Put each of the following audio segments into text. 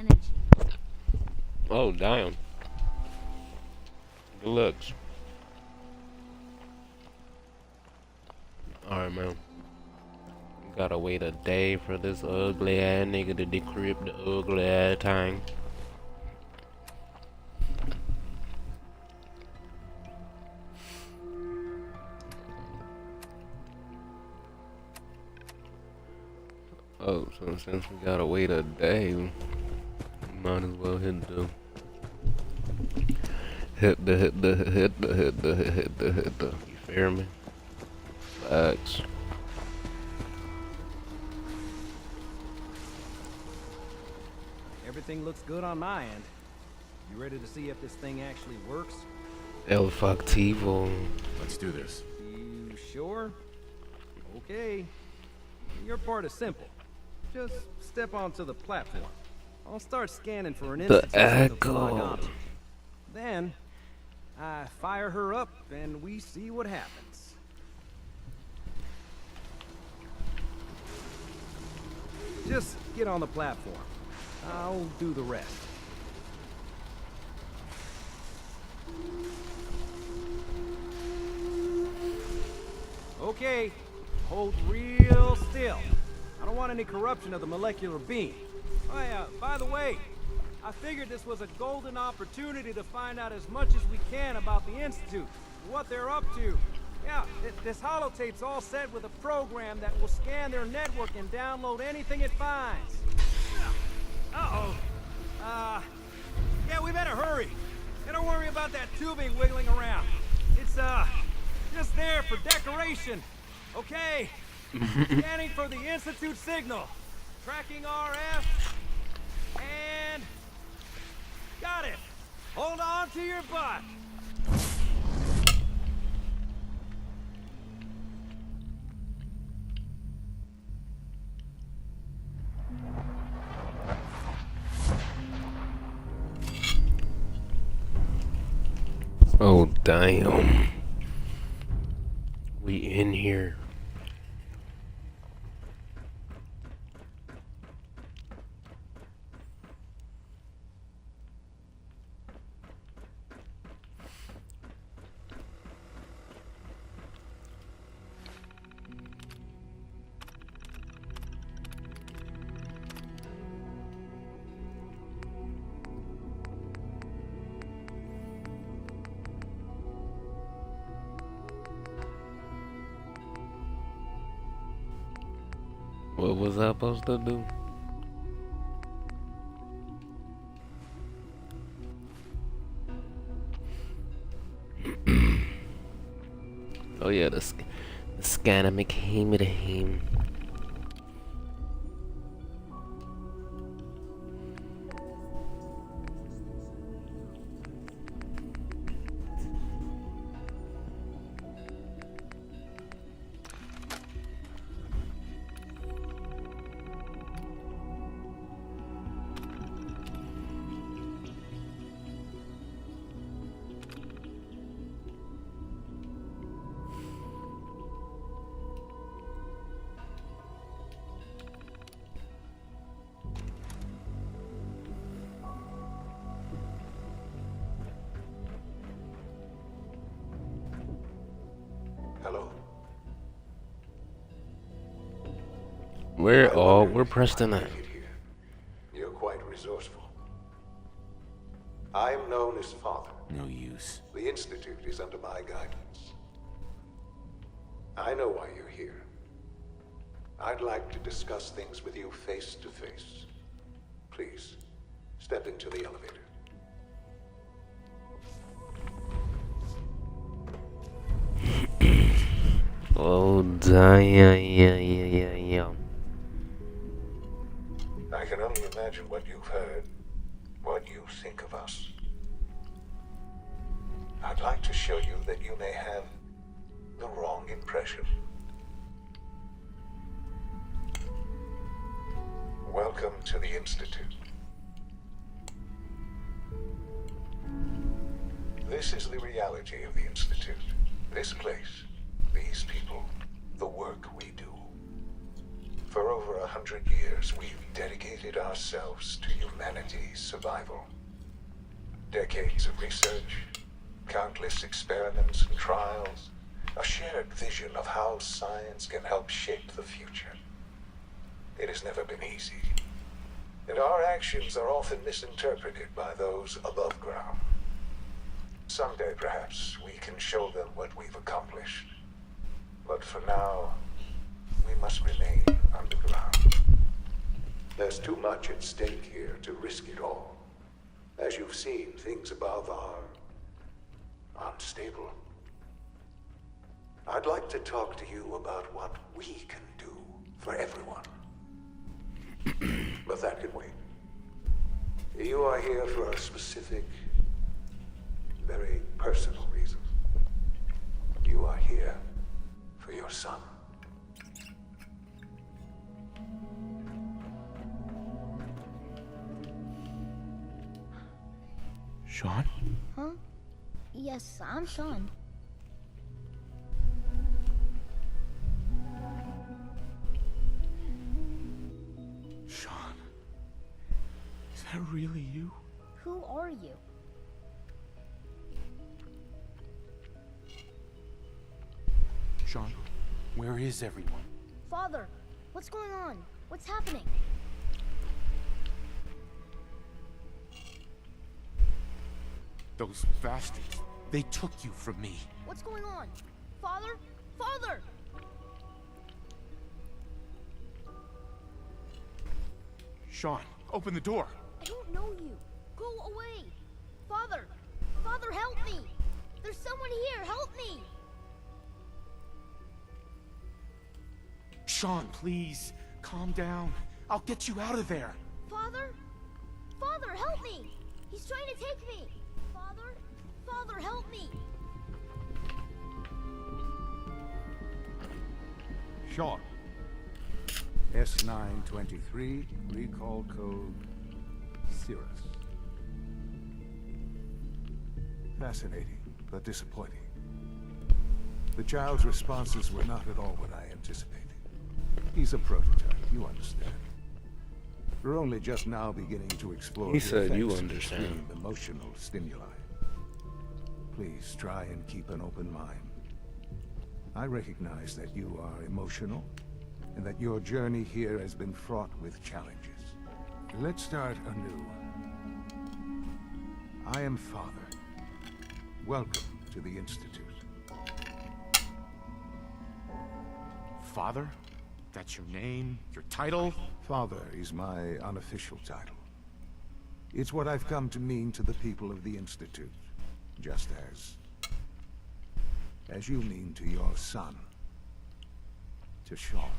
energy. Oh, damn. Good looks. Alright, man. Gotta wait a day for this ugly ass nigga to decrypt the ugly ass thing. Oh, so since we gotta wait a day, we might as well hit the you feel me? Facts. Everything looks good on my end. You ready to see if this thing actually works? El Factivo. Let's do this. You sure? Okay. Your part is simple. Just step onto the platform. I'll start scanning for an The institute to log echo. onto. Then, I fire her up and we see what happens. Just get on the platform. I'll do the rest. Okay, hold real still. I don't want any corruption of the molecular beam. Oh yeah, by the way, I figured this was a golden opportunity to find out as much as we can about the Institute, what they're up to. Yeah, this holotape's all set with a program that will scan their network and download anything it finds. Uh-oh. Yeah, we better hurry. And don't worry about that tubing wiggling around. It's, just there for decoration. Okay. Scanning for the Institute signal. Tracking RF. And... got it. Hold on to your butt. Oh, damn. We in here. What was I supposed to do? Oh yeah, the scanner became it him. Hello. We're Preston. You're quite resourceful. I am known as Father. No use. The Institute is under my guidance. I know why you're here. I'd like to discuss things with you face to face. Please, step into the elevator. Oh, damn. I can only imagine what you've heard, what you think of us. I'd like to show you that you may have the wrong impression. Welcome to the Institute. This is the reality of the Institute. This place, these people, the work we do. For over 100 years, we've dedicated dedicated ourselves to humanity's survival. Decades of research, countless experiments and trials, a shared vision of how science can help shape the future. It has never been easy, and our actions are often misinterpreted by those above ground. Someday, perhaps, we can show them what we've accomplished. But for now, we must remain underground. There's too much at stake here to risk it all. As you've seen, things above are unstable. I'd like to talk to you about what we can do for everyone. But that can wait. You are here for a specific, very personal reason. You are here for your son. Sean? Huh? Yes, I'm Sean. Sean? Is that really you? Who are you? Sean, where is everyone? Father, what's going on? What's happening? Those bastards. They took you from me. What's going on? Father? Father! Sean, open the door. I don't know you. Go away. Father! Father, help me! There's someone here. Help me! Sean, please, calm down. I'll get you out of there. Father? Father, help me! He's trying to take me! Father? Father, help me! Sean. S923, recall code Cirrus. Fascinating, but disappointing. The child's responses were not at all what I anticipated. He's a prototype, you understand. We're only just now beginning to explore He the said you effects of understand. extreme emotional stimuli. Please try and keep an open mind. I recognize that you are emotional, and that your journey here has been fraught with challenges. Let's start anew. I am Father. Welcome to the Institute. Father? That's your name? Your title? Father is my unofficial title. It's what I've come to mean to the people of the Institute, just as you mean to your son, to Sean.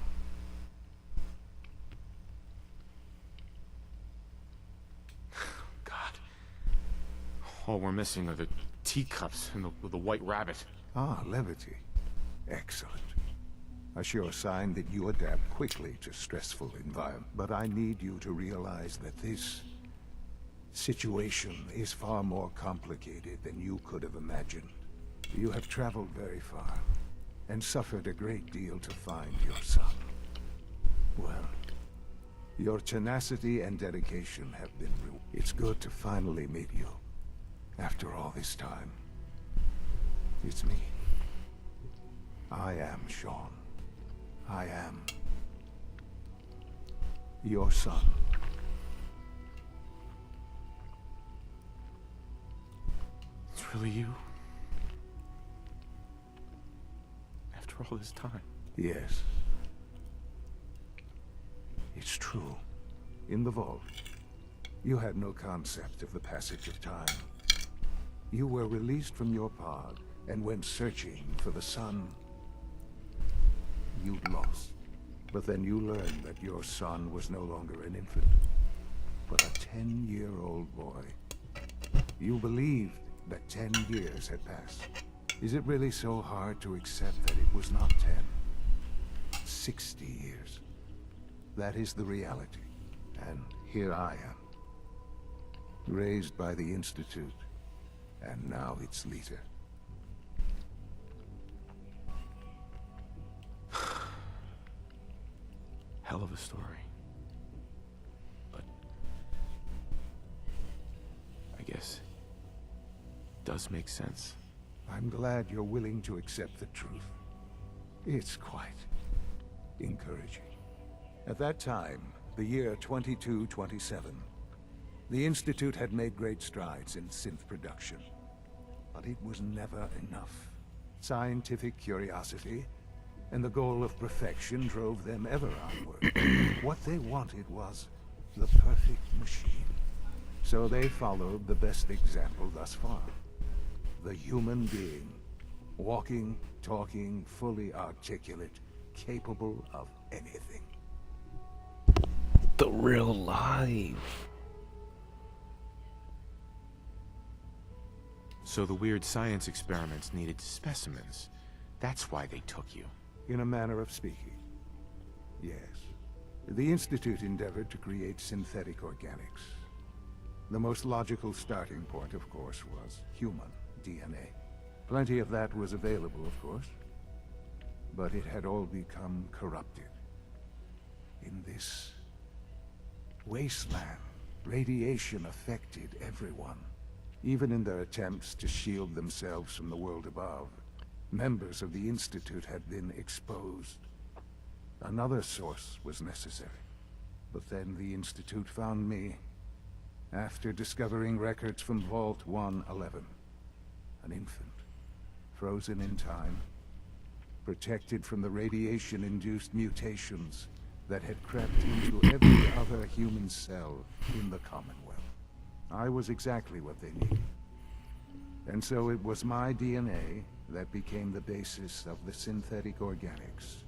God. All we're missing are the teacups and the white rabbit. Ah, levity. Excellent. A sure sign that you adapt quickly to stressful environments. But I need you to realize that this situation is far more complicated than you could have imagined. You have traveled very far, and suffered a great deal to find your son. Well, your tenacity and dedication have been rewarded. It's good to finally meet you, after all this time. It's me. I am Sean. I am your son. It's really you? After all this time? Yes. It's true. In the vault, you had no concept of the passage of time. You were released from your pod and went searching for the son you'd lost. But then you learned that your son was no longer an infant, but a 10-year-old boy. You believed that 10 years had passed. Is it really so hard to accept that it was not 10, 60 years? That is the reality. And here I am, raised by the Institute, and now its leader. Hell of a story. But guess does make sense. I'm glad you're willing to accept the truth. It's quite encouraging. At that time, the year 2227, the Institute had made great strides in synth production. But it was never enough. Scientific curiosity and the goal of perfection drove them ever onward. What they wanted was the perfect machine. So they followed the best example thus far. The human being. Walking, talking, fully articulate, capable of anything. The real life. So the weird science experiments needed specimens. That's why they took you. In a manner of speaking. Yes. The Institute endeavored to create synthetic organics. The most logical starting point, of course, was human DNA. Plenty of that was available, of course. But it had all become corrupted. In this wasteland, radiation affected everyone. Even in their attempts to shield themselves from the world above, members of the Institute had been exposed. Another source was necessary. But then the Institute found me, after discovering records from Vault 111. An infant, frozen in time, protected from the radiation-induced mutations that had crept into every other human cell in the Commonwealth. I was exactly what they needed. And so it was my DNA that became the basis of the synthetic organics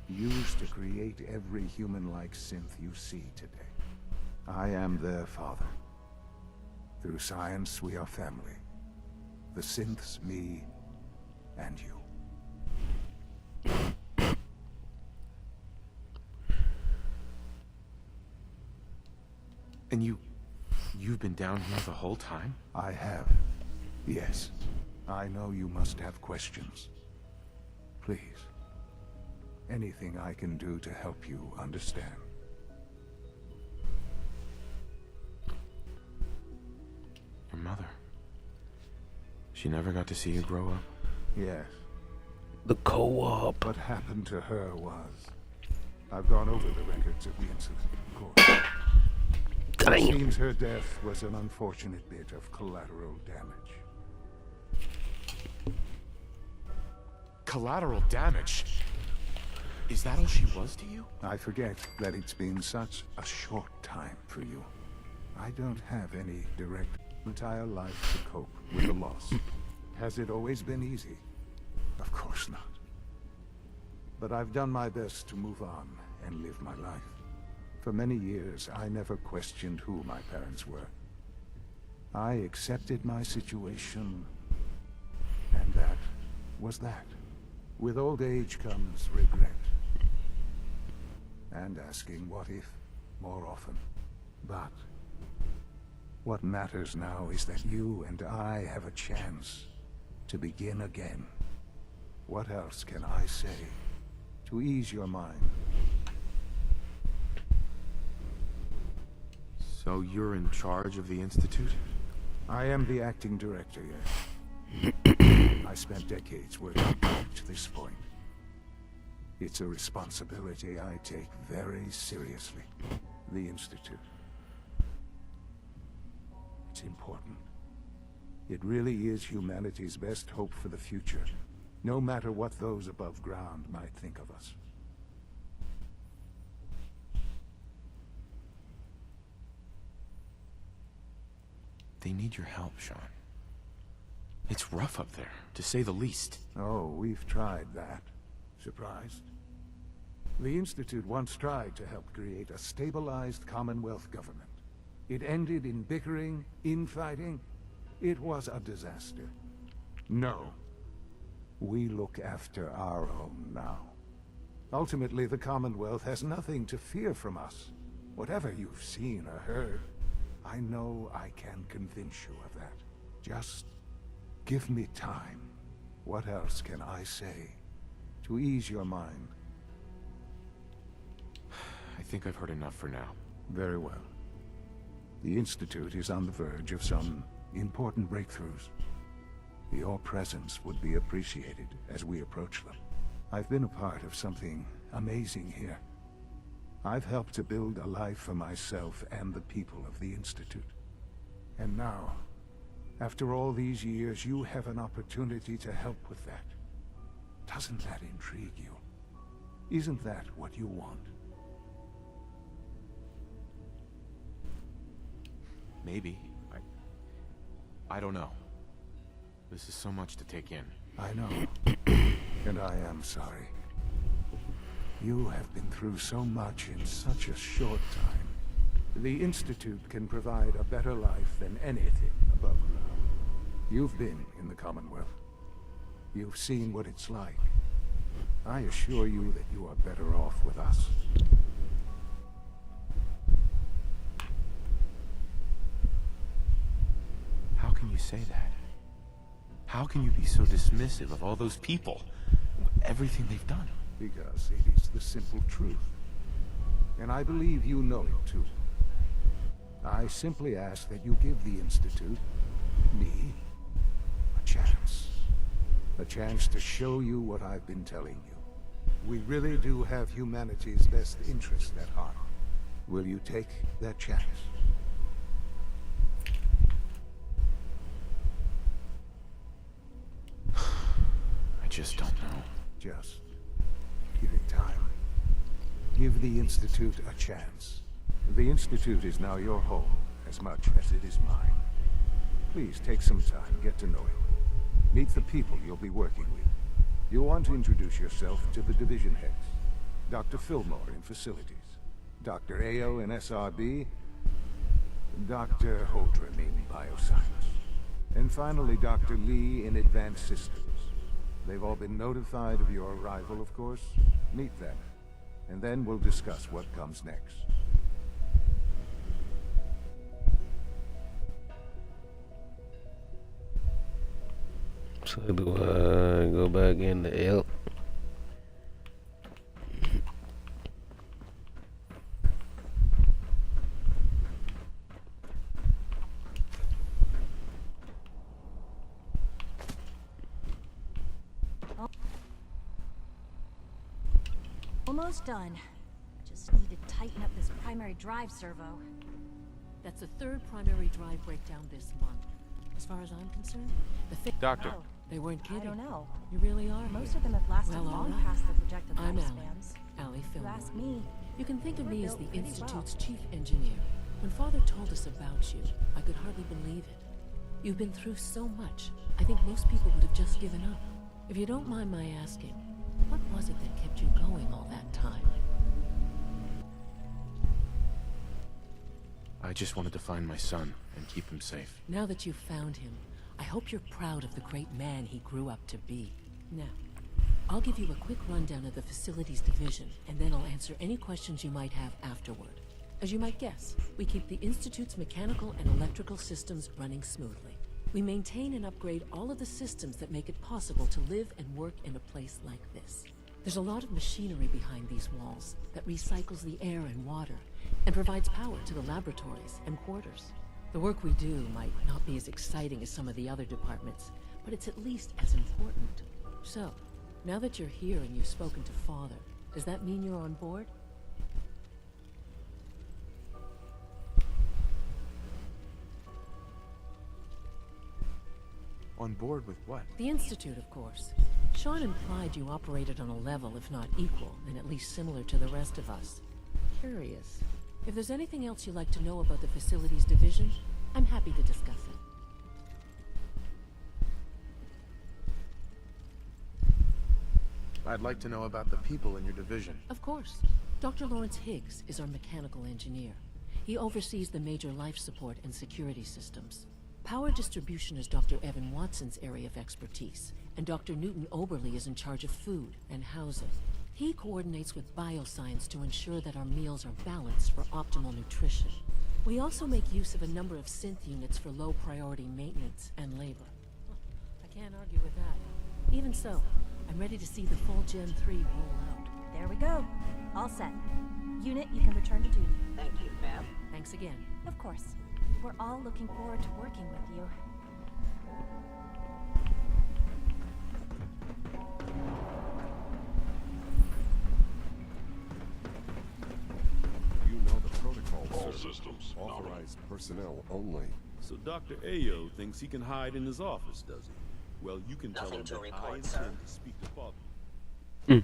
used to create every human-like synth you see today. I am their father. Through science, we are family. The synths, me, and you. And you've been down here the whole time? I have. Yes. I know you must have questions. Please. Anything I can do to help you understand. Your mother. She never got to see you grow up? Yes. The co-op. What happened to her was... I've gone over the records of the incident, of course. It seems her death was an unfortunate bit of collateral damage. Collateral damage? Is that all she was to you? I forget that it's been such a short time for you. I don't have any direct entire life to cope with the loss. Has it always been easy? Of course not. But I've done my best to move on and live my life. For many years, I never questioned who my parents were. I accepted my situation, and that was that. With old age comes regret. And asking what if more often. But what matters now is that you and I have a chance to begin again. What else can I say to ease your mind? So you're in charge of the Institute? I am the acting director, yes. I spent decades working up to this point. It's a responsibility I take very seriously. The Institute. It's important. It really is humanity's best hope for the future, no matter what those above ground might think of us. They need your help, Sean. It's rough up there, to say the least. Oh, we've tried that. Surprised? The Institute once tried to help create a stabilized Commonwealth government. It ended in bickering, infighting. It was a disaster. No. We look after our own now. Ultimately, the Commonwealth has nothing to fear from us. Whatever you've seen or heard, I know I can convince you of that. Just give me time. What else can I say to ease your mind? I think I've heard enough for now. Very well. The Institute is on the verge of some important breakthroughs. Your presence would be appreciated as we approach them. I've been a part of something amazing here. I've helped to build a life for myself and the people of the Institute. And now, after all these years, you have an opportunity to help with that. Doesn't that intrigue you? Isn't that what you want? Maybe. I don't know. This is so much to take in. I know. And I am sorry. You have been through so much in such a short time. The Institute can provide a better life than anything above ground. You've been in the Commonwealth. You've seen what it's like. I assure you that you are better off with us. How can you say that? How can you be so dismissive of all those people? Everything they've done? Because it is the simple truth. And I believe you know it too. I simply ask that you give the Institute, me, a chance. A chance to show you what I've been telling you. We really do have humanity's best interest at heart. Will you take that chance? I just don't know. Just give it time. Give the Institute a chance. The Institute is now your home, as much as it is mine. Please take some time, get to know it. Meet the people you'll be working with. You'll want to introduce yourself to the division heads. Dr. Fillmore in facilities. Dr. Ayo in SRB. Dr. Holdren in bioscience. And finally, Dr. Lee in advanced systems. They've all been notified of your arrival, of course. Meet them. And then we'll discuss what comes next. So do I go back in the L? Almost done. Just need to tighten up this primary drive servo. That's the third primary drive breakdown this month. As far as I'm concerned, Doctor. Oh, they weren't I kidding. don't know. You really are. Most here. of them have lasted Well, all long right. past their projected I'm Allie. lifespans. Allie If you Fillmore. ask me, You can think of They me were as the built pretty Institute's well. chief engineer. When Father told us about you, I could hardly believe it. You've been through so much, I think most people would have just given up. If you don't mind my asking, what was it that kept you going all that time? I just wanted to find my son and keep him safe. Now that you've found him, I hope you're proud of the great man he grew up to be. Now, I'll give you a quick rundown of the facilities division, and then I'll answer any questions you might have afterward. As you might guess, we keep the Institute's mechanical and electrical systems running smoothly. We maintain and upgrade all of the systems that make it possible to live and work in a place like this. There's a lot of machinery behind these walls that recycles the air and water and provides power to the laboratories and quarters. The work we do might not be as exciting as some of the other departments, but it's at least as important. So, now that you're here and you've spoken to Father, does that mean you're on board? On board with what? The Institute, of course. Sean implied you operated on a level, if not equal, and at least similar to the rest of us. Curious. If there's anything else you'd like to know about the Facilities Division, I'm happy to discuss it. I'd like to know about the people in your division. Of course. Dr. Lawrence Higgs is our mechanical engineer. He oversees the major life support and security systems. Power distribution is Dr. Evan Watson's area of expertise, and Dr. Newton Oberly is in charge of food and housing. He coordinates with bioscience to ensure that our meals are balanced for optimal nutrition. We also make use of a number of synth units for low-priority maintenance and labor. I can't argue with that. Even so, I'm ready to see the full Gen 3 roll out. There we go. All set. Unit, you can return to duty. Thank you, ma'am. Thanks again. Of course. We're all looking forward to working with you. You know the protocol, All sir. systems Authorized personnel only. So Dr. Ayo thinks he can hide in his office, does he? Well, you can tell him that I intend to speak to Father. I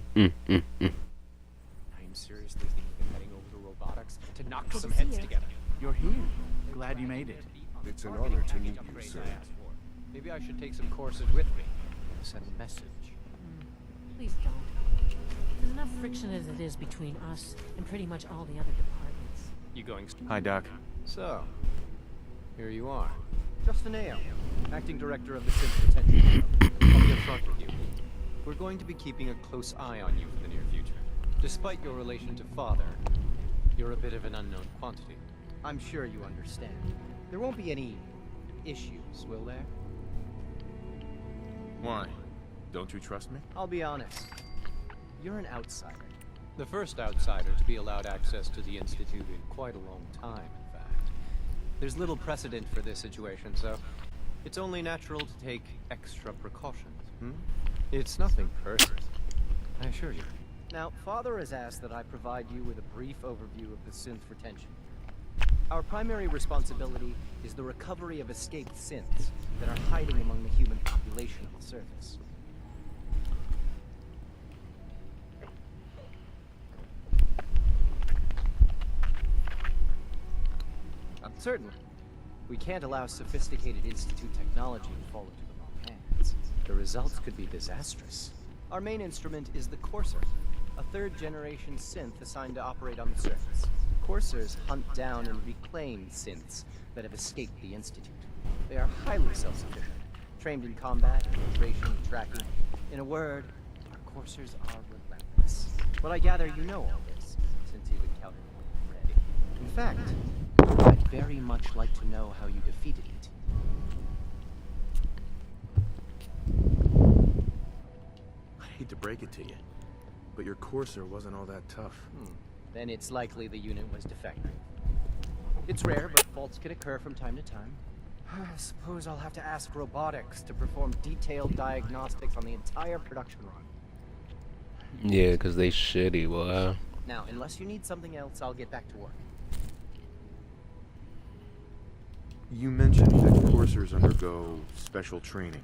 am seriously thinking of heading over to robotics to knock some heads together. You're here. Glad you made it. It's an honor to meet you, sir. Maybe I should take some courses with me. Send a message. Please don't. There's enough friction as it is between us and pretty much all the other departments. You going? Hi, Doc. So, here you are. Justin Ayo, acting director of the Synth Retention. I'll be upfront with you. We're going to be keeping a close eye on you for the near future. Despite your relation to Father, you're a bit of an unknown quantity. I'm sure you understand. There won't be any issues, will there? Why? Don't you trust me? I'll be honest. You're an outsider. The first outsider to be allowed access to the Institute in quite a long time, in fact. There's little precedent for this situation, so it's only natural to take extra precautions. It's nothing personal, I assure you. Now, Father has asked that I provide you with a brief overview of the synth retention. Our primary responsibility is the recovery of escaped synths that are hiding among the human population on the surface. Certainly. We can't allow sophisticated Institute technology to fall into the wrong hands. The results could be disastrous. Our main instrument is the Courser, a third-generation synth assigned to operate on the surface. Coursers hunt down and reclaim synths that have escaped the Institute. They are highly self-sufficient, trained in combat, infiltration, and tracking. In a word, our Coursers are relentless. But I gather you know all this, since you've encountered one already. In fact, I'd very much like to know how you defeated it. I hate to break it to you, but your Courser wasn't all that tough. Then it's likely the unit was defective. It's rare, but faults can occur from time to time. I suppose I'll have to ask robotics to perform detailed diagnostics on the entire production run. Yeah, because they shitty, boy. Now, unless you need something else, I'll get back to work. You mentioned that Coursers undergo special training.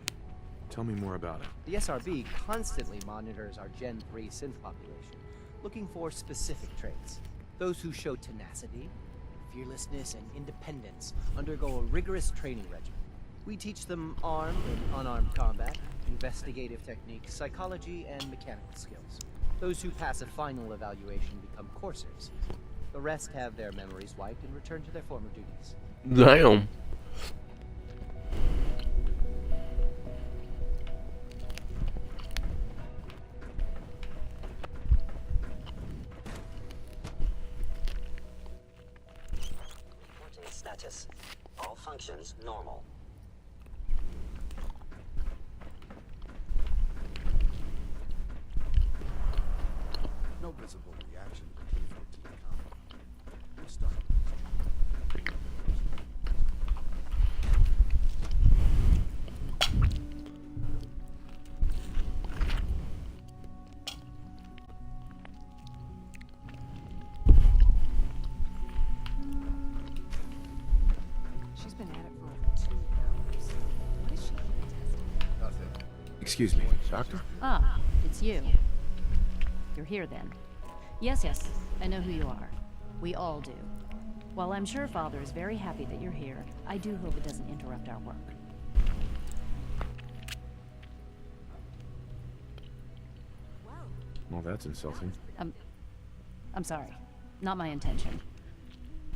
Tell me more about it. The SRB constantly monitors our Gen 3 synth population, looking for specific traits. Those who show tenacity, fearlessness, and independence undergo a rigorous training regimen. We teach them armed and unarmed combat, investigative techniques, psychology, and mechanical skills. Those who pass a final evaluation become Coursers. The rest have their memories wiped and return to their former duties. Damn. Reporting status. All functions normal. No visible reaction behavior to the combat. Good stuff. She's been at it for over 2 hours. What is she even testing? Nothing. Excuse me, Doctor? Ah, it's you. You're here then. Yes, I know who you are. We all do. While I'm sure Father is very happy that you're here, I do hope it doesn't interrupt our work. Well, that's insulting. I'm sorry. Not my intention.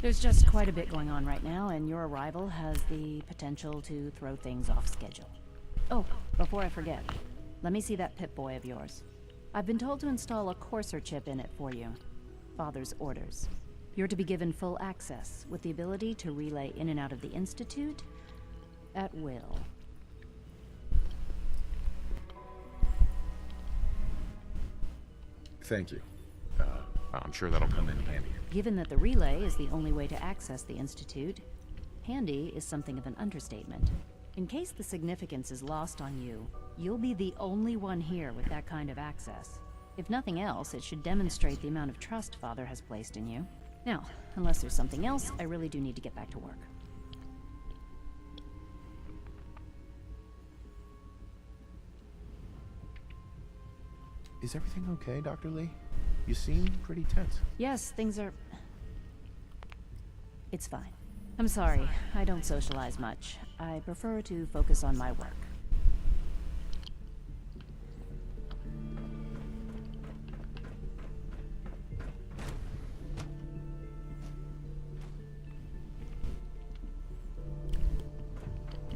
There's just quite a bit going on right now, and your arrival has the potential to throw things off schedule. Oh, before I forget, let me see that Pip-Boy of yours. I've been told to install a Courser chip in it for you. Father's orders. You're to be given full access, with the ability to relay in and out of the Institute at will. Thank you. I'm sure that'll come in handy. Given that the relay is the only way to access the Institute, Handy is something of an understatement. In case the significance is lost on you, you'll be the only one here with that kind of access. If nothing else, it should demonstrate the amount of trust Father has placed in you. Now, unless there's something else, I really do need to get back to work. Is everything okay, Dr. Lee? You seem pretty tense. Yes, things are... It's fine. I'm sorry, I don't socialize much. I prefer to focus on my work.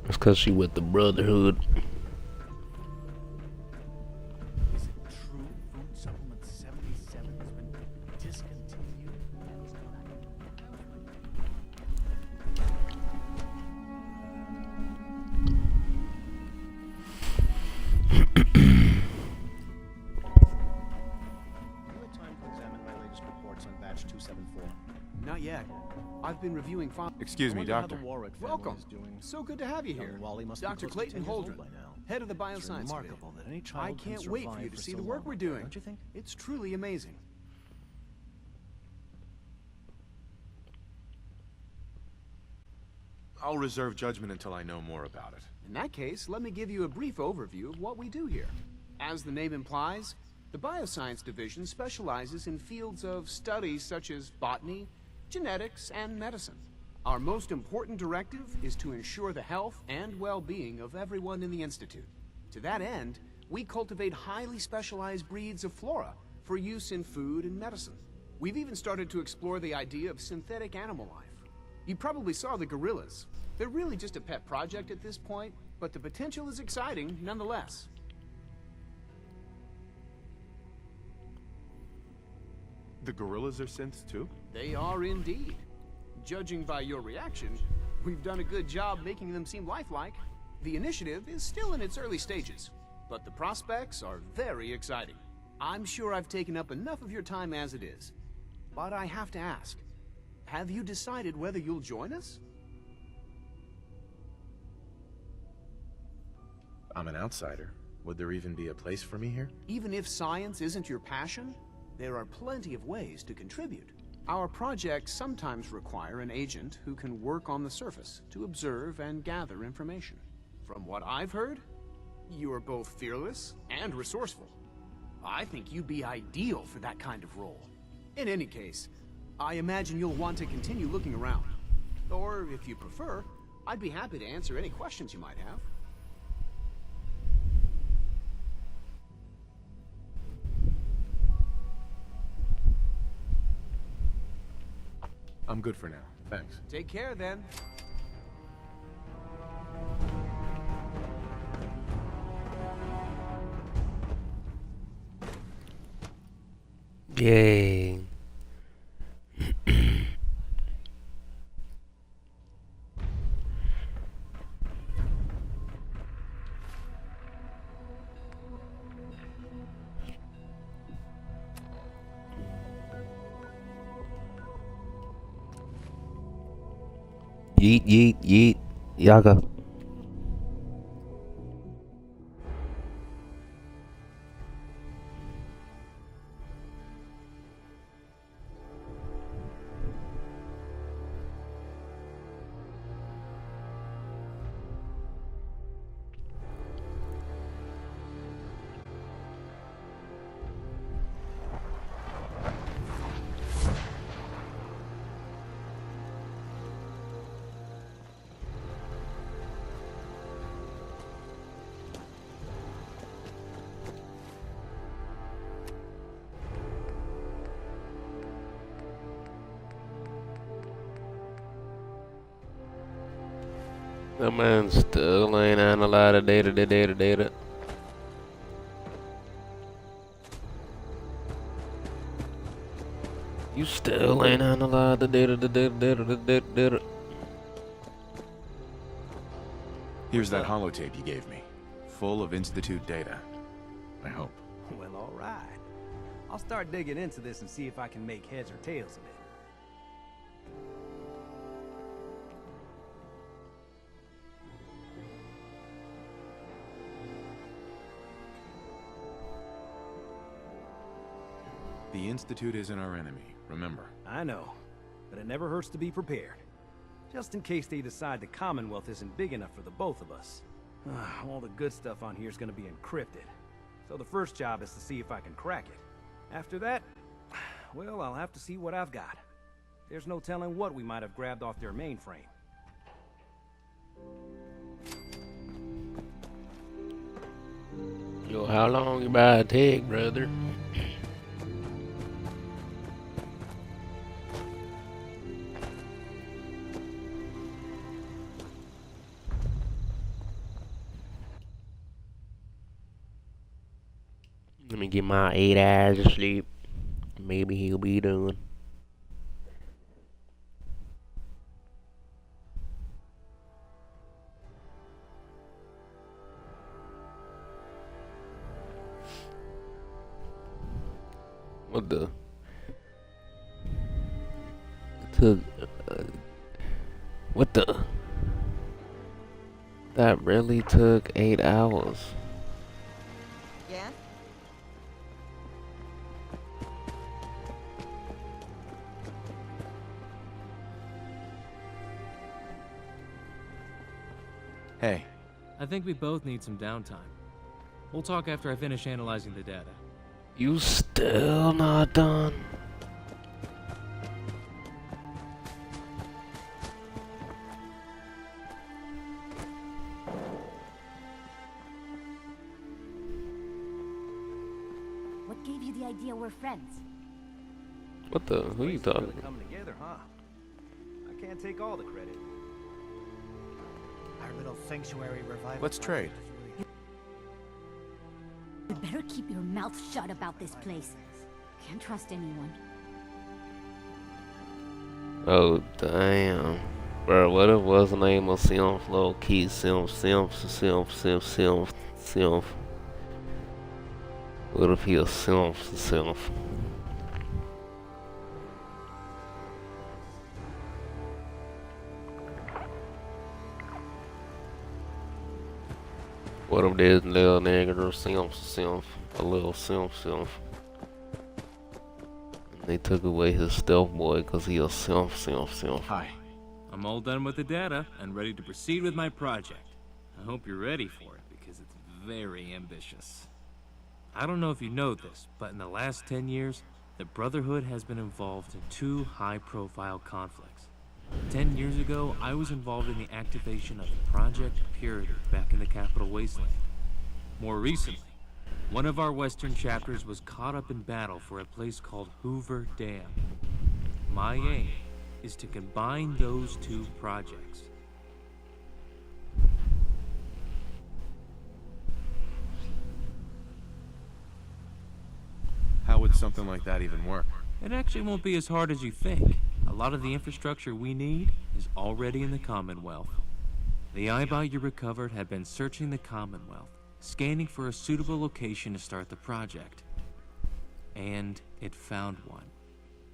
It's cause she with the Brotherhood. Is it true food supplement 77 has been discontinued? You had time to examine my latest reports on batch 274. Not yet. I've been reviewing files. Excuse me, doctor. Welcome. So good to have you here. Dr. Clayton Holdren, head of the bioscience remarkable that any division. child I can can't wait for survive you to for see so the work long, we're doing. don't you think? It's truly amazing. I'll reserve judgment until I know more about it. In that case, let me give you a brief overview of what we do here. As the name implies, the Bioscience Division specializes in fields of studies such as botany, genetics, and medicine. Our most important directive is to ensure the health and well-being of everyone in the Institute. To that end, we cultivate highly specialized breeds of flora for use in food and medicine. We've even started to explore the idea of synthetic animal life. You probably saw the gorillas. They're really just a pet project at this point, but the potential is exciting nonetheless. The gorillas are synths too? They are indeed. Judging by your reaction, we've done a good job making them seem lifelike. The initiative is still in its early stages, but the prospects are very exciting. I'm sure I've taken up enough of your time as it is, but I have to ask, have you decided whether you'll join us? I'm an outsider. Would there even be a place for me here? Even if science isn't your passion, there are plenty of ways to contribute. Our projects sometimes require an agent who can work on the surface to observe and gather information. From what I've heard, you are both fearless and resourceful. I think you'd be ideal for that kind of role. In any case, I imagine you'll want to continue looking around. Or, if you prefer, I'd be happy to answer any questions you might have. I'm good for now. Thanks. Take care, then. Yay. Yeet, yeet, yeet. Yaga. That man still ain't on a lot of data. You still ain't on a lot of data. Here's that holotape you gave me. Full of Institute data. I hope. Well, all right. I'll start digging into this and see if I can make heads or tails of it. The Institute isn't our enemy, remember. I know, but it never hurts to be prepared. Just in case they decide the Commonwealth isn't big enough for the both of us. All the good stuff on here is gonna be encrypted. So the first job is to see if I can crack it. After that, well, I'll have to see what I've got. There's no telling what we might have grabbed off their mainframe. Yo, how long you buy a take, brother? Let me get my 8 hours of sleep. Maybe he'll be done. What the? What the? That really took 8 hours. Yeah? Hey. I think we both need some downtime. We'll talk after I finish analyzing the data. You still not done? What gave you the idea we're friends? What the? Who are you talking Really coming together, huh? I can't take all the credit. Our little sanctuary revival. Let's trade. You better keep your mouth shut about this place. Can't trust anyone. Oh, damn. Bro, what if was the name of Simp? Low key Simp. What if he a Simp? What if this little nigga Simp, a little Simp. They took away his stealth boy because he a Simp. Hi. I'm all done with the data and ready to proceed with my project. I hope you're ready for it because it's very ambitious. I don't know if you know this, but in the last 10 years, the Brotherhood has been involved in 2 high-profile conflicts. 10 years ago, I was involved in the activation of Project Purity back in the Capital Wasteland. More recently, one of our western chapters was caught up in battle for a place called Hoover Dam. My aim is to combine those 2 projects. How would something like that even work? It actually won't be as hard as you think. A lot of the infrastructure we need is already in the Commonwealth. The iBot you recovered had been searching the Commonwealth, scanning for a suitable location to start the project. And it found one.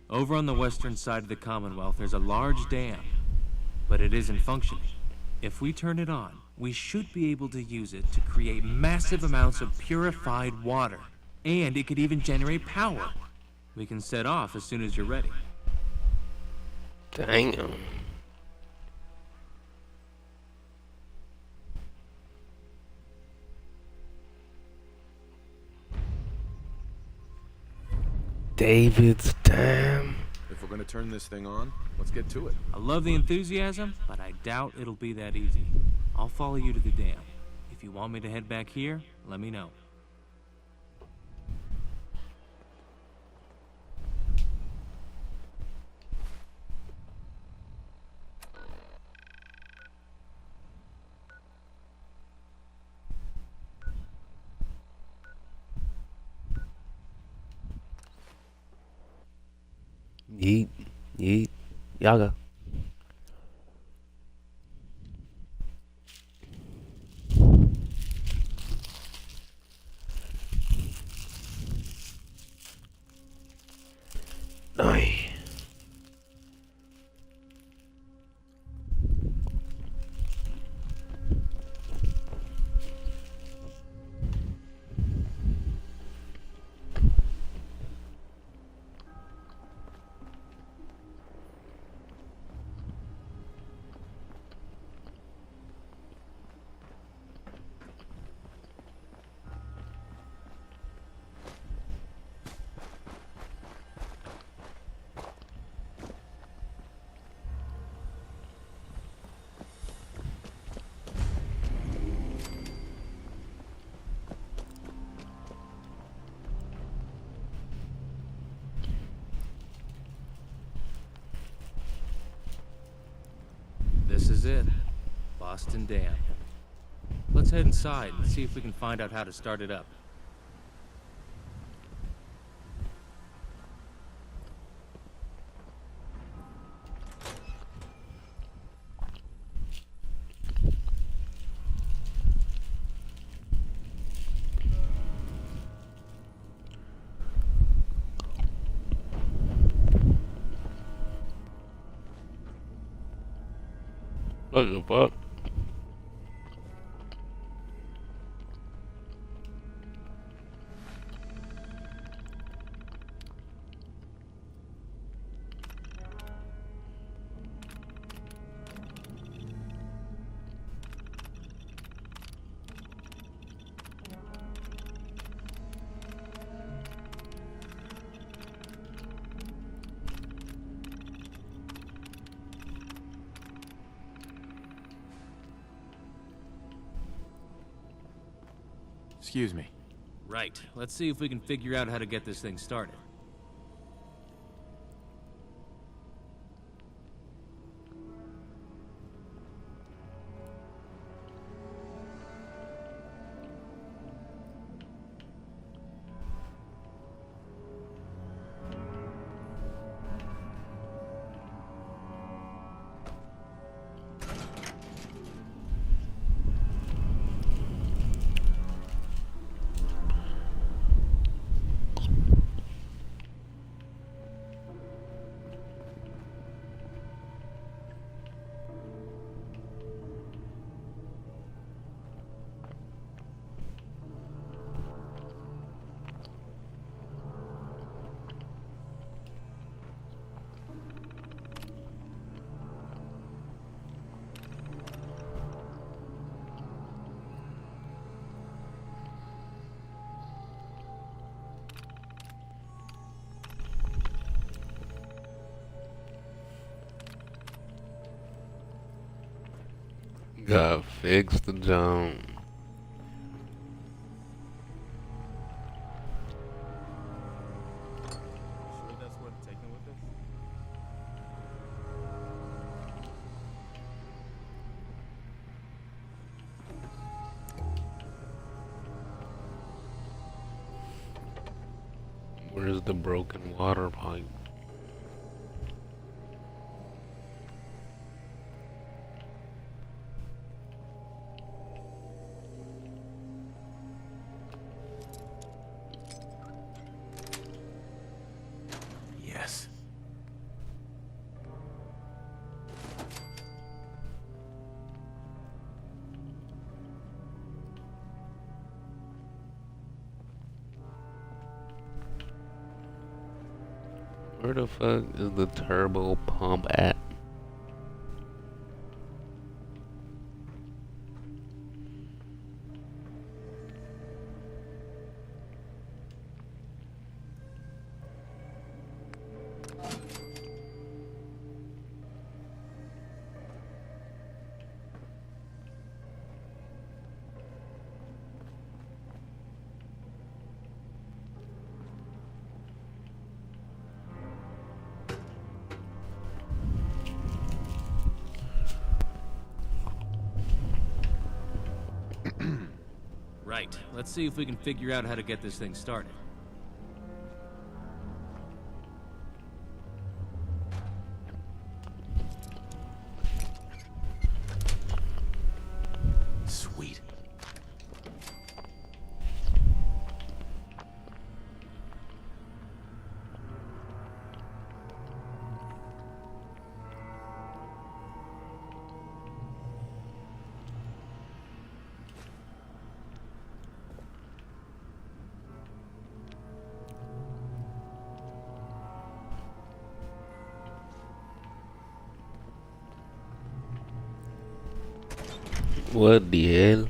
Over on the western side of the Commonwealth, there's a large dam, but it isn't functioning. If we turn it on, we should be able to use it to create massive amounts of purified water. And it could even generate power. We can set off as soon as you're ready. Damn. David's dam. If we're gonna turn this thing on, let's get to it. I love the enthusiasm, but I doubt it'll be that easy. I'll follow you to the dam. If you want me to head back here, let me know. Yeet. Y'all go. Nice. This is it. Boston Dam. Let's head inside and see if we can find out how to start it up. What the fuck? Excuse me. Right. Let's see if we can figure out how to get this thing started. Gotta fix the jump. Sure that's worth taking with us? Where's the broken water pipe? Yes. Where the fuck is the turbo pump at? Right. Let's see if we can figure out how to get this thing started. Sweet. What the hell?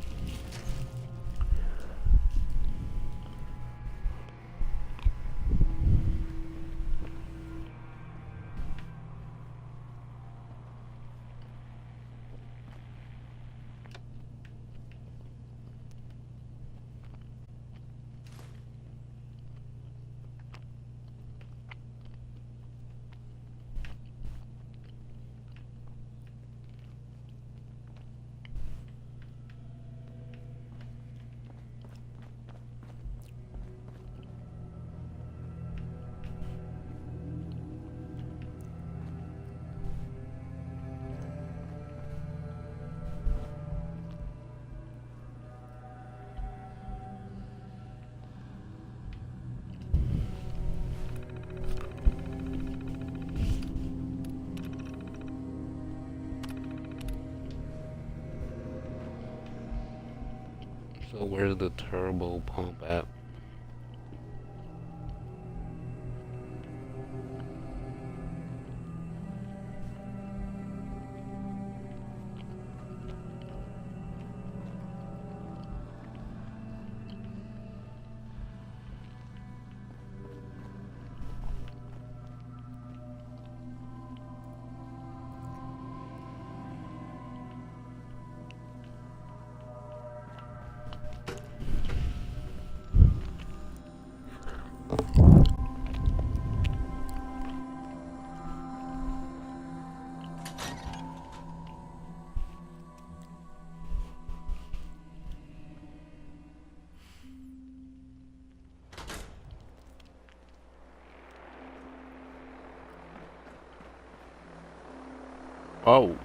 So where's the turbo pump at? Oh.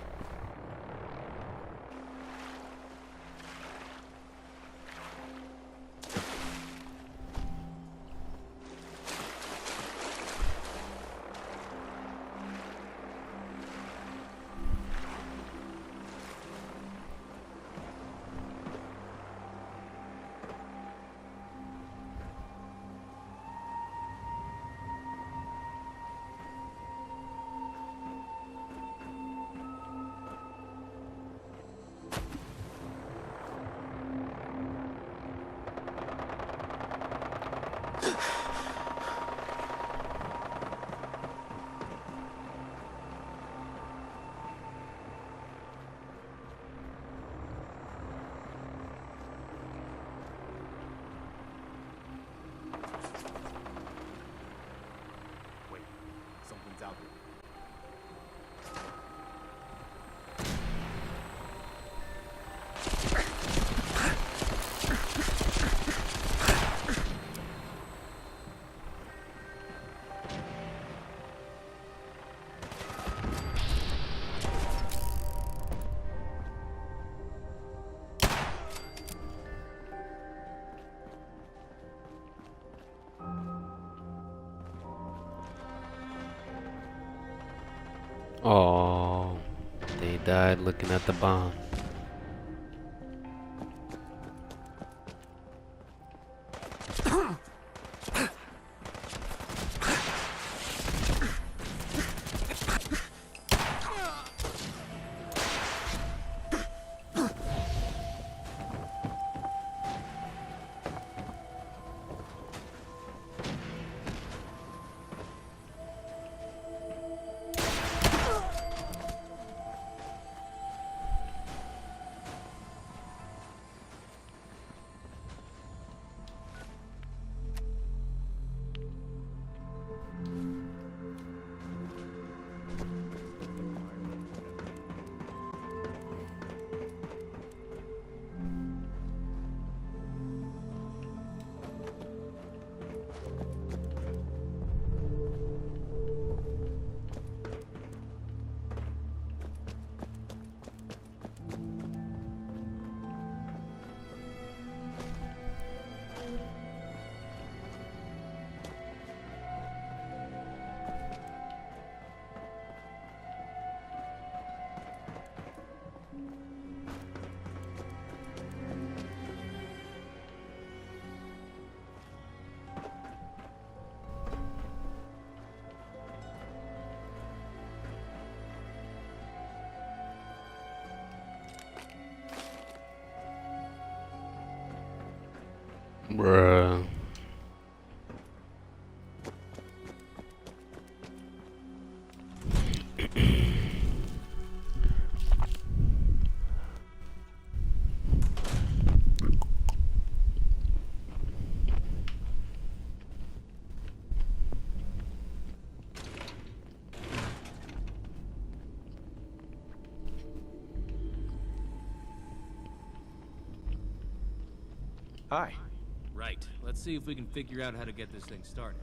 Something's out there. Oh, they died looking at the bomb. Bruh. Hi. Right. Let's see if we can figure out how to get this thing started.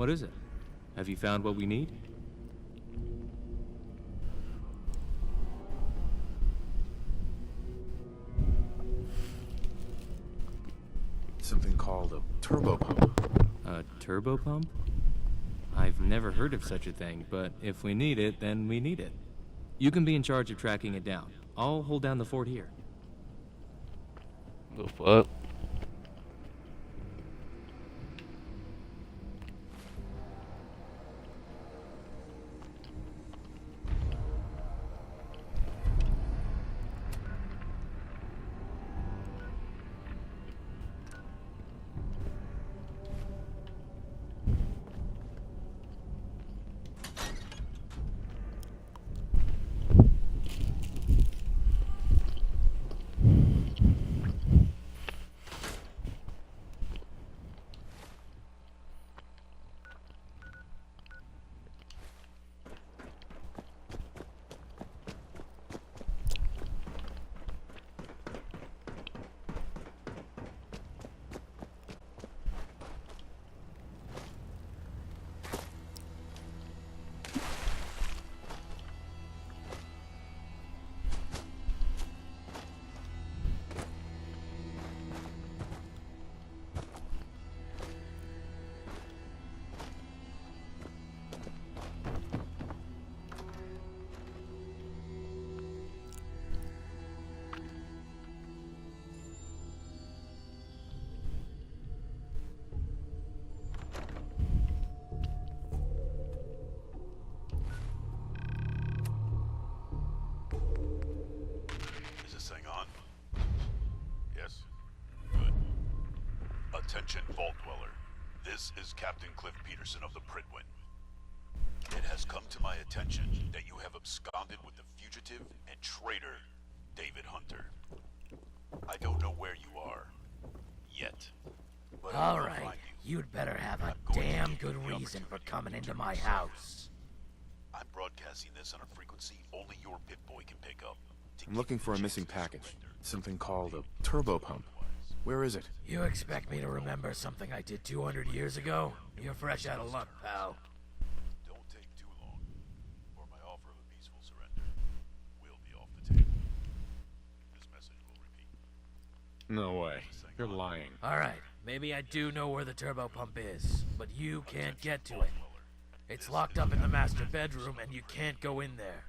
What is it? Have you found what we need? Something called a turbo pump. A turbo pump? I've never heard of such a thing, but if we need it, then we need it. You can be in charge of tracking it down. I'll hold down the fort here. The fuck? Attention, Vault Dweller. This is Captain Cliff Peterson of the Prydwen. It has come to my attention that you have absconded with the fugitive and traitor, David Hunter. I don't know where you are, yet. But All right, you'd better have a damn good reason for coming into my house. I'm broadcasting this on a frequency only your Pip-Boy can pick up. I'm looking for a missing package. Something called a turbo pump. Where is it? You expect me to remember something I did 200 years ago? You're fresh out of luck, pal. Don't take too long, or my offer of a peaceful surrender will be off the table. This message will repeat. No way. You're lying. All right, maybe I do know where the turbo pump is, but you can't get to it. It's locked up in the master bedroom, and you can't go in there.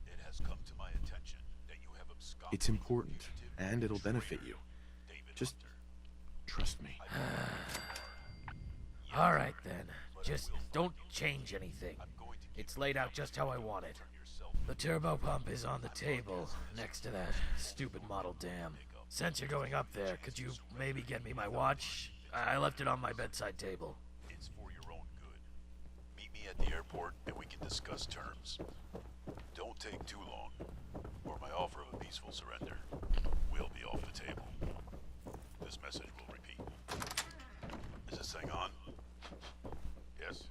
It has come to my attention that you have absconded. It's important, and it'll benefit you. Just trust me. All right, then. Just don't change anything. It's laid out just how I want it. The turbo pump is on the table, next to that stupid model dam. Since you're going up there, could you maybe get me my watch? I left it on my bedside table. It's for your own good. Meet me at the airport and we can discuss terms. Don't take too long, or my offer of a peaceful surrender will be off the table. This message will repeat. Is this thing on? Yes?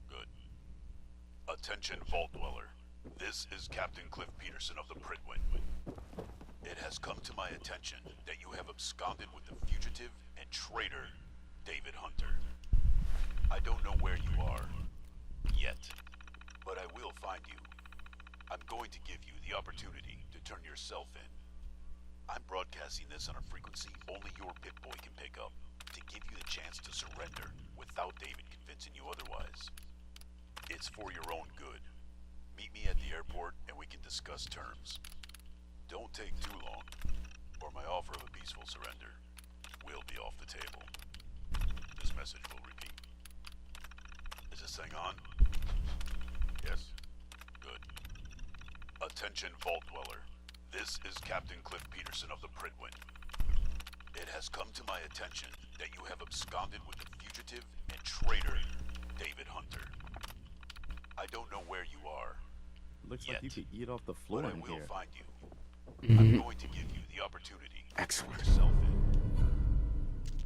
Good. Attention, Vault Dweller. This is Captain Cliff Peterson of the Prydwen. It has come to my attention that you have absconded with the fugitive and traitor, David Hunter. I don't know where you are, yet, but I will find you. I'm going to give you the opportunity to turn yourself in. I'm broadcasting this on a frequency only your Pip-Boy can pick up, to give you the chance to surrender without David convincing you otherwise. It's for your own good. Meet me at the airport and we can discuss terms. Don't take too long, or my offer of a peaceful surrender will be off the table. This message will repeat. Is this thing on? Yes? Good. Attention, Vault Dweller. This is Captain Cliff Peterson of the Prydwen. It has come to my attention that you have absconded with the fugitive and traitor, David Hunter. I don't know where you are. Looks yet, like you could eat off the floor but in I will here. find you. I'm going to give you the opportunity to turn yourself in.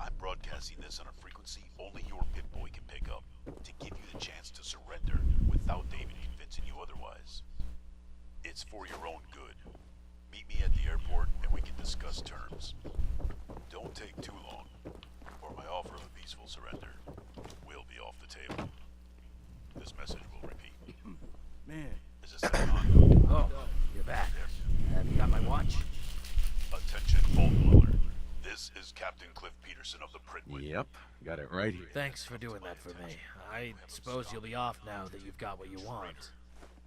I'm broadcasting this on a frequency only your Pip-Boy can pick up, to give you the chance to surrender without David convincing you otherwise. It's for your own good. Meet me at the airport and we can discuss terms. Don't take too long, or my offer of a peaceful surrender will be off the table. This message will repeat. Man. Is this thing on? Oh, you're back. Have you got my watch? Attention, Vault Dweller. This is Captain Cliff Peterson of the Pritwood. Yep, got it right here. Thanks for doing that for me. I suppose you'll be off now that you've got what you want.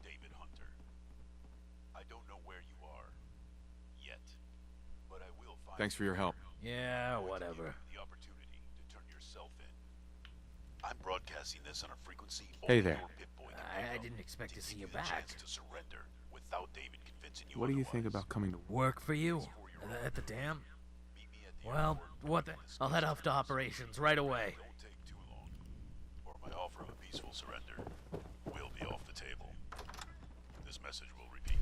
David Hunter. I don't know where you are yet, but I will find. Thanks for your help. Yeah, whatever. The opportunity to turn yourself in. I'm broadcasting this on a frequency. Hey there. I didn't expect to see you back. To surrender without David convincing you. What do you think about coming to Work for you? At the dam? Well, what the? I'll head off to operations right away. Don't take too long, or my offer of a peaceful surrender will be off the table. This message will repeat.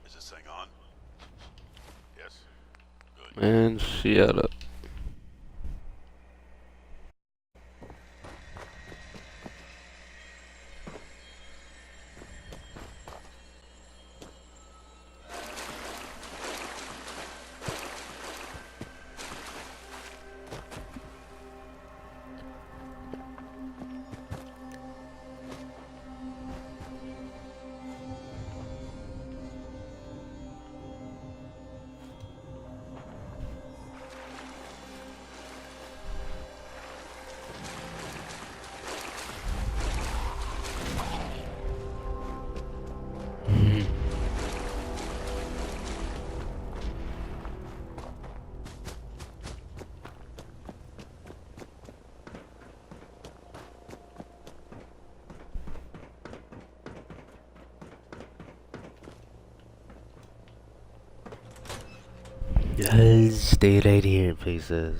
Is this thing on? Yes. Good. Man, shut up. Stay right here, pieces.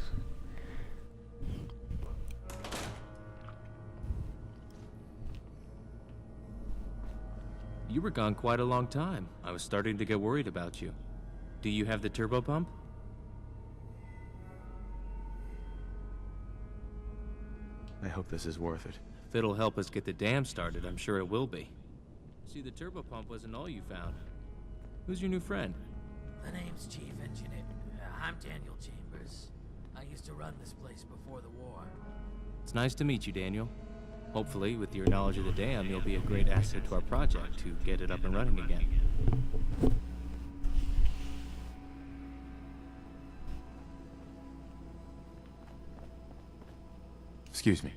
You were gone quite a long time. I was starting to get worried about you. Do you have the turbo pump? I hope this is worth it. If it'll help us get the dam started, I'm sure it will be. See, the turbo pump wasn't all you found. Who's your new friend? The name's Chief Engineer. I'm Daniel Chambers. I used to run this place before the war. It's nice to meet you, Daniel. Hopefully, with your knowledge of the dam, you'll be a great asset to our project to get it up and running again. Excuse me.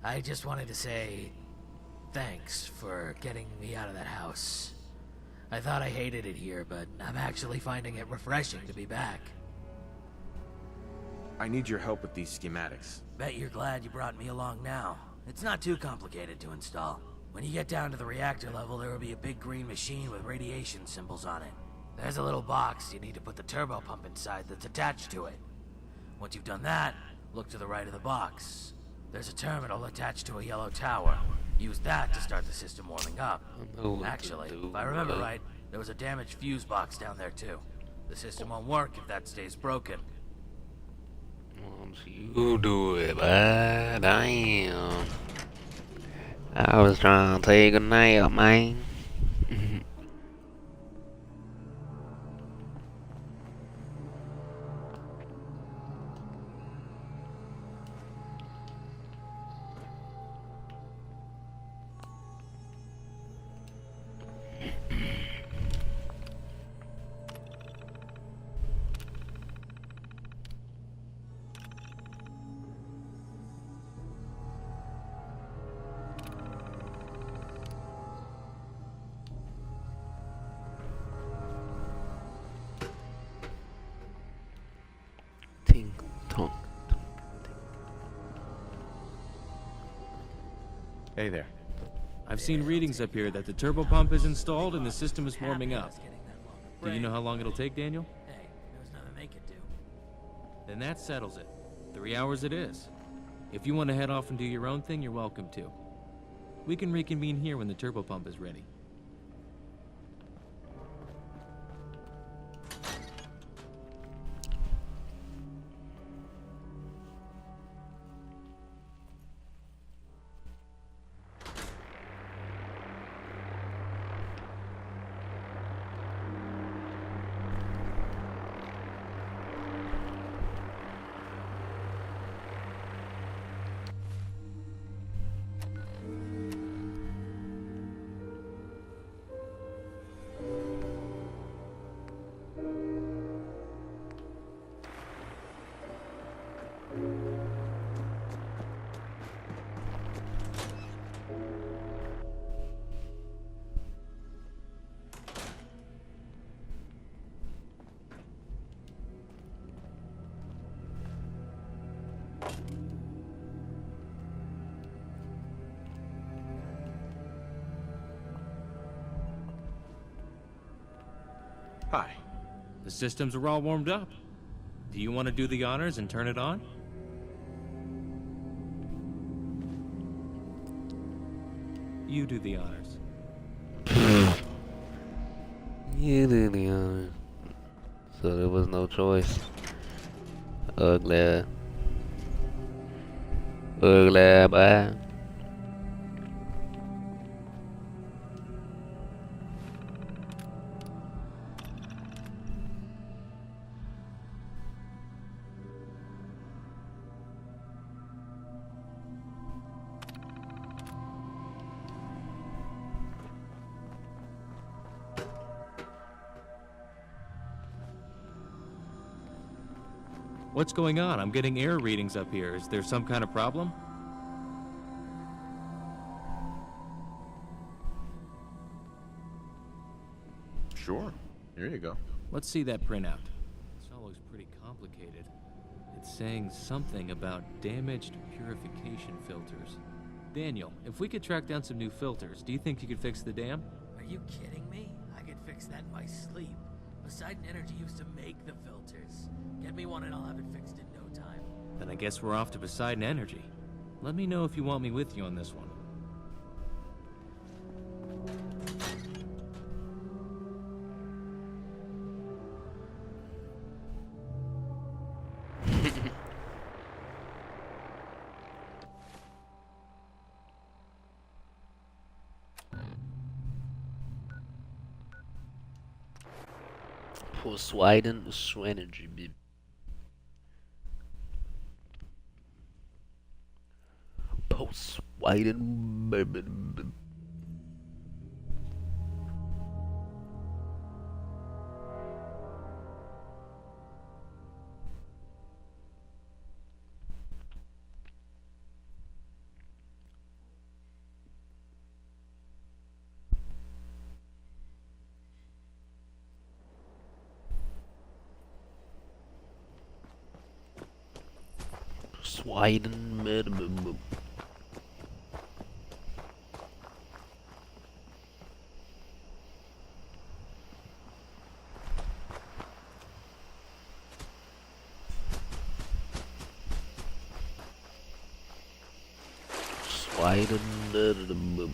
I just wanted to say thanks for getting me out of that house. I thought I hated it here, but I'm actually finding it refreshing to be back. I need your help with these schematics. Bet you're glad you brought me along now. It's not too complicated to install. When you get down to the reactor level, there will be a big green machine with radiation symbols on it. There's a little box you need to put the turbo pump inside that's attached to it. Once you've done that, look to the right of the box. There's a terminal attached to a yellow tower. Use that to start the system warming up. Actually, if I remember right, there was a damaged fuse box down there too. The system won't work if that stays broken. You do it, man. Damn. I was trying to take a nap, man. Hey there. I've seen readings up here that the turbo pump is installed and the system is warming up. Do you know how long it'll take, Daniel? Hey, there's nothing they could do. Then that settles it. 3 hours it is. If you want to head off and do your own thing, you're welcome to. We can reconvene here when the turbo pump is ready. Hi. The systems are all warmed up. Do you want to do the honors and turn it on? You do the honors. You do the honors. So there was no choice. Ugly. Ugly boy. What's going on? I'm getting error readings up here. Is there some kind of problem? Sure. Here you go. Let's see that printout. This all looks pretty complicated. It's saying something about damaged purification filters. Daniel, if we could track down some new filters, do you think you could fix the dam? Are you kidding me? I could fix that in my sleep. Poseidon Energy used to make the filters. Get me one and I'll have it fixed in no time. Then I guess we're off to Poseidon Energy. Let me know if you want me with you on this one. Poseidon Energy, baby. Poseidon, baby. Sweden, baby. Sweden, baby.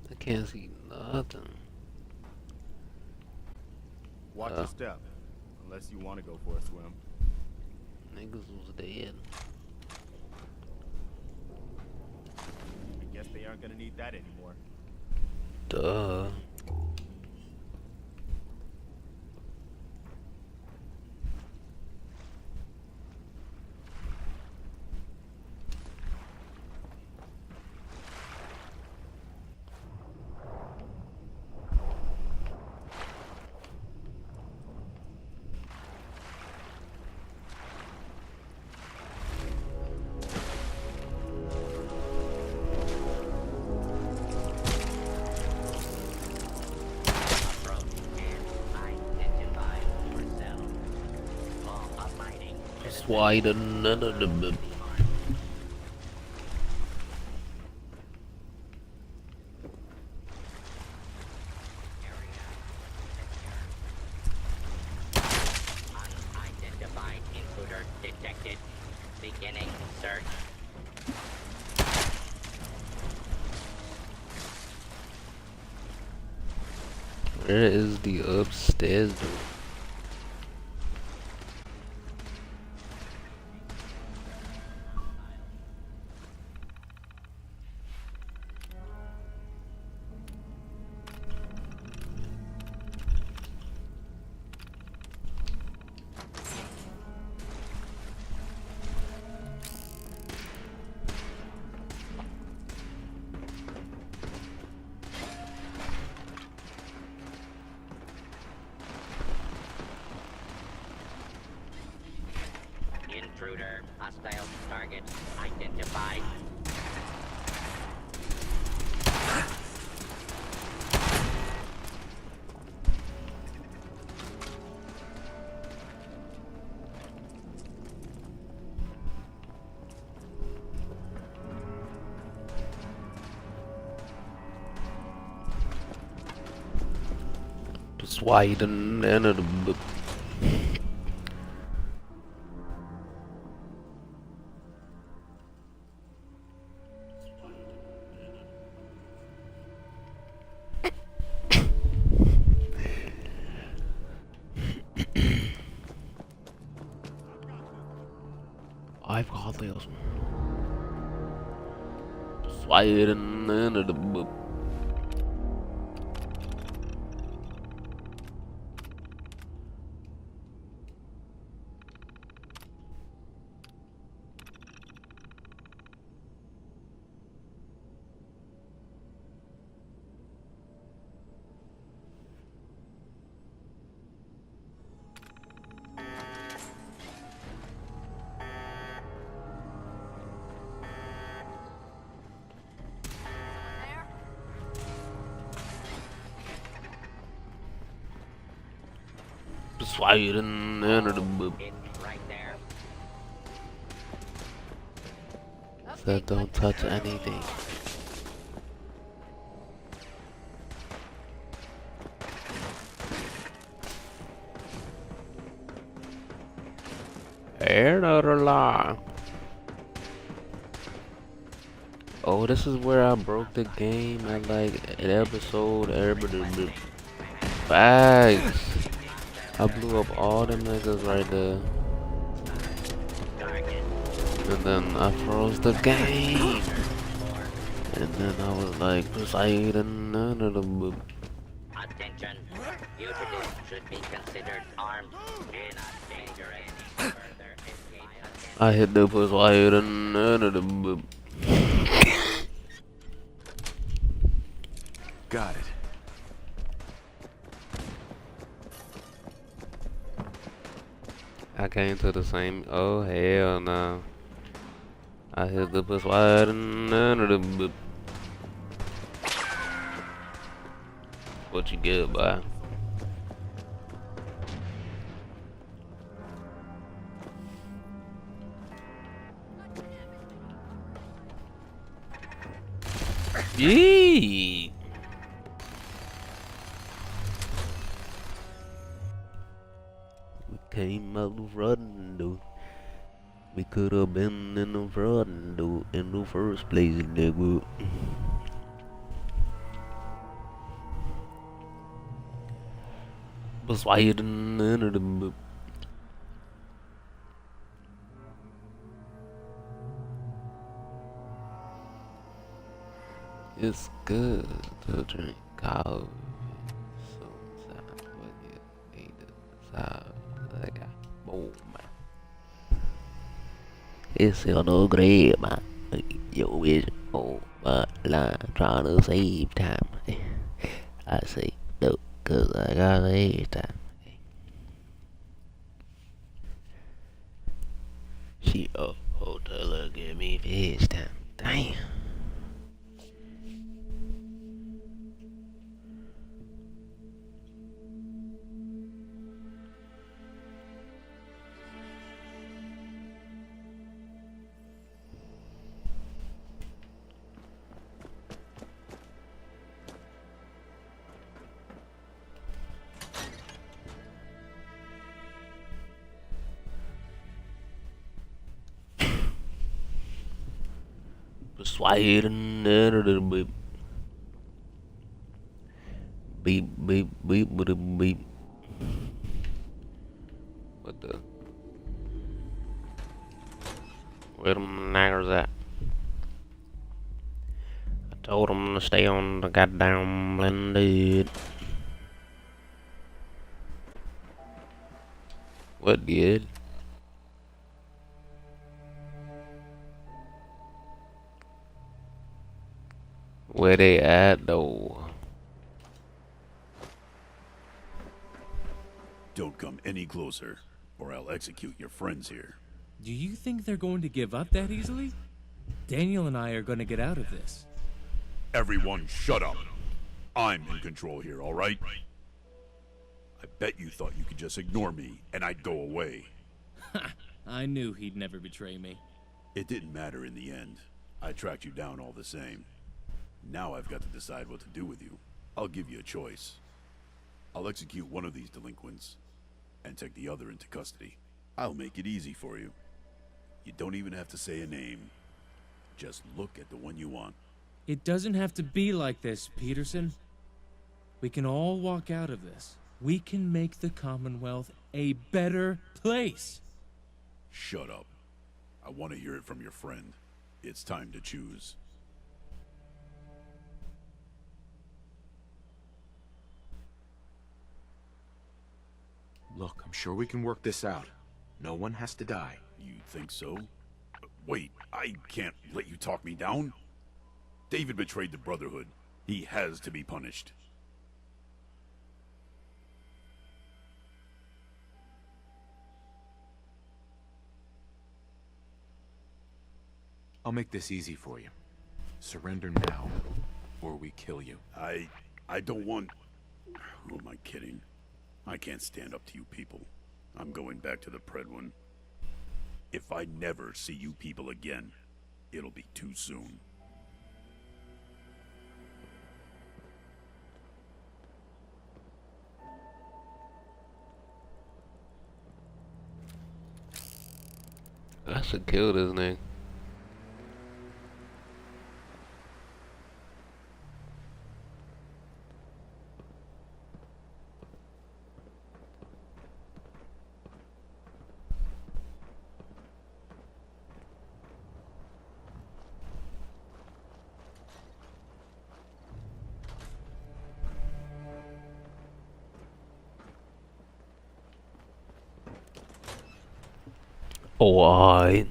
I can't see nothing. Watch your step, unless you want to go for a swim. Niggas was dead. I guess they aren't gonna need that anymore. Duh. Sweden, Unidentified intruder detected. Beginning search. Where is the upstairs door? Intruder, hostile target identified. persuading and the I've got this. Persuading and the persuading and the Said don't touch anything. Another lie. Oh, this is where I broke the game at like an episode. Everybody bags. I blew up all them niggas right there. And then I froze the game. And then I was like, Poseidon, Attention. Fugitives should be considered armed. Do not danger any further escape. I hit the Poseidon, Got it. I came to the same. Oh hell no! I hit the Poseidon. What you get, boy? Yee! We came out running, though. We could have been in the front, though, in the first place, nigga. Persuading into the It's good to drink coffee sometimes when you need to stop. Like a boom. It's no great, man. You is on my line trying to save time. I say no, cause I gotta save time. She tell her give me fish time. Damn. Persuading beep beep beep beep beep beep. What the? Where them naggers at? I told them to stay on the goddamn blended. What did? Where they at though? Don't come any closer, or I'll execute your friends here. Do you think they're going to give up that easily? Daniel and I are going to get out of this. Everyone shut up. I'm in control here, all right? I bet you thought you could just ignore me and I'd go away. I knew he'd never betray me. It didn't matter in the end. I tracked you down all the same. Now I've got to decide what to do with you. I'll give you a choice. I'll execute one of these delinquents and take the other into custody. I'll make it easy for you. You don't even have to say a name. Just look at the one you want. It doesn't have to be like this, Peterson. We can all walk out of this. We can make the Commonwealth a better place. Shut up. I want to hear it from your friend. It's time to choose. Look, I'm sure we can work this out. No one has to die. You think so? Wait, I can't let you talk me down. David betrayed the Brotherhood. He has to be punished. I'll make this easy for you. Surrender now, or we kill you. I don't want... Who am I kidding? I can't stand up to you people. I'm going back to the Predwin. If I never see you people again, it'll be too soon. I should kill this nigga. Oh, alright.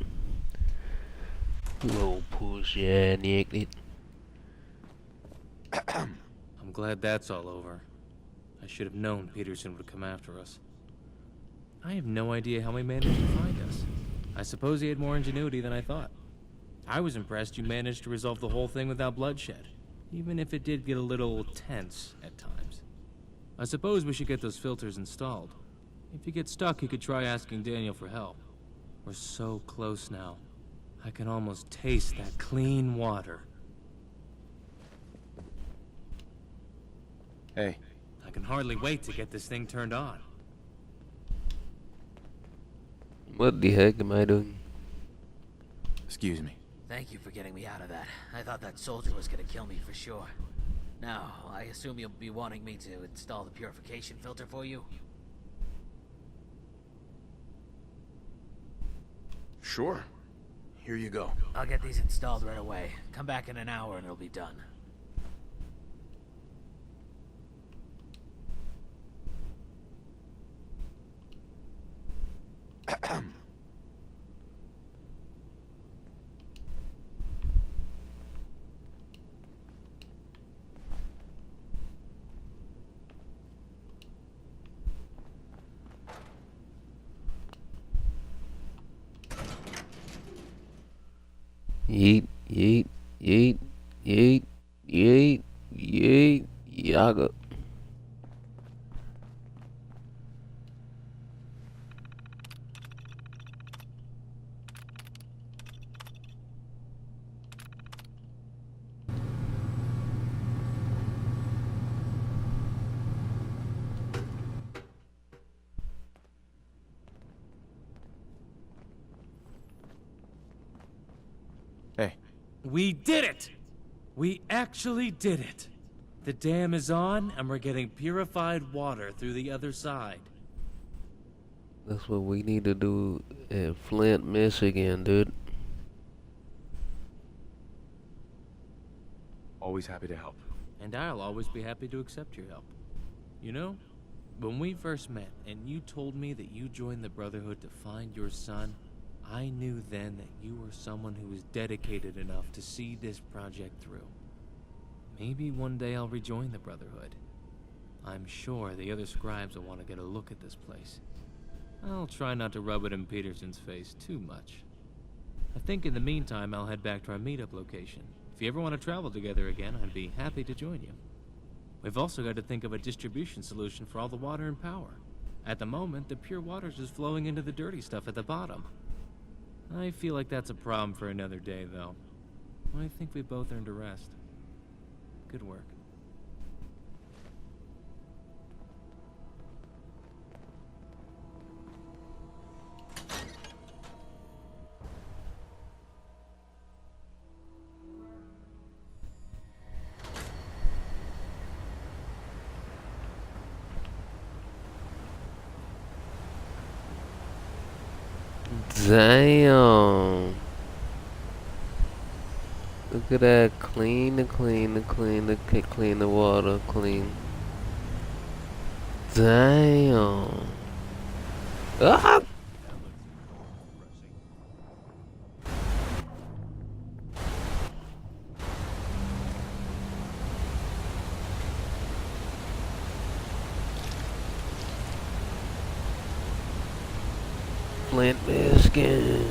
Little push, yeah, Nick. I'm glad that's all over. I should have known Peterson would come after us. I have no idea how he managed to find us. I suppose he had more ingenuity than I thought. I was impressed you managed to resolve the whole thing without bloodshed, even if it did get a little tense at times. I suppose we should get those filters installed. If you get stuck, you could try asking Daniel for help. We're so close now. I can almost taste that clean water. Hey. I can hardly wait to get this thing turned on. What the heck am I doing? Excuse me. Thank you for getting me out of that. I thought that soldier was gonna kill me for sure. Now, I assume you'll be wanting me to install the purification filter for you? Sure. Here you go. I'll get these installed right away. Come back in an hour and it'll be done. Yeet, yeet, yeet, yeet, yeet, yeet, yaga. Hey. We did it! We actually did it! The dam is on, and we're getting purified water through the other side. That's what we need to do in Flint, Michigan, dude. Always happy to help. And I'll always be happy to accept your help. You know, when we first met, and you told me that you joined the Brotherhood to find your son, I knew then that you were someone who was dedicated enough to see this project through. Maybe one day I'll rejoin the Brotherhood. I'm sure the other scribes will want to get a look at this place. I'll try not to rub it in Peterson's face too much. I think in the meantime I'll head back to our meetup location. If you ever want to travel together again, I'd be happy to join you. We've also got to think of a distribution solution for all the water and power. At the moment, the pure water's just flowing into the dirty stuff at the bottom. I feel like that's a problem for another day, though. I think we both earned a rest. Good work. Damn. Look at that. Clean the water. Clean. Damn. Ah! Flint biscuit.